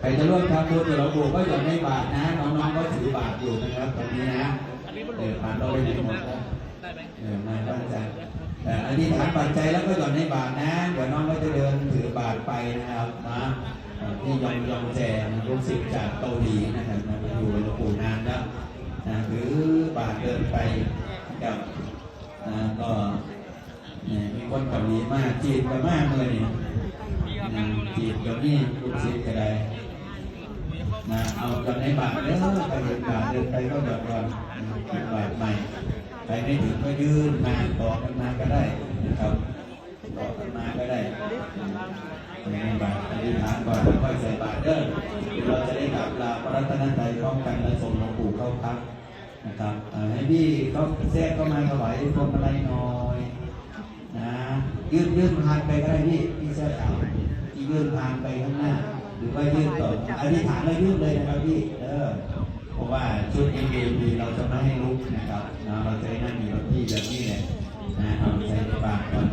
รจะร่วมทำบุญกับหลวงปู่ก็หย่อนในบาทนะน้องๆก็ถือบาทอยู่นะครับตรงนี้นะบาทเราไปไหนหมดแล้วมาบ้านจันอธิษฐานปัจจัยแล้วก็หย่อนในบาทนะเดี๋ยวน้องก็จะเดินถือบาทไปนะครับนะที่ยองแจลูกศิษย์จากเกาหลีนะครับมาอยู่หลวงปู่นานแล้วถือบาทเดินไปกับก็มีคนเกาหลีมากจีนก็มากเลยจีนเดี๋ยวนี้ลูกศิษย์ก็ได้เอาหย่อนในบาทเด้อไปเห็นบาทเดินไปก็หย่อนกินบาทใหม่ไปไม่ถึงก็ยื่นมาต่อกันมาก็ได้นะครับต่อกันมาก็ได้ในบาทอธิษฐานก่อนแล้วค่อยใส่บาทเด้อเราจะได้กราบลาพระรัตนตรัยพร้อมกันและส่งหลวงปู่เข้าพักนะครับให้พี่เขาแทรกเข้ามาถวายพวงมาลัยหน่อยนะยื่นพานไปก็ได้พี่เสื้อขาวที่ยื่นพานไปข้างหน้าหรือว่ายื่นต่ออธิษฐานแล้วยื่นเลยนะครับพี่เพราะว่าชุดMVPเราจะไม่ให้ลุกนะครับเราจะนั่งอยู่กับที่แบบนี้เลยเอาใส่ในบาทก่อน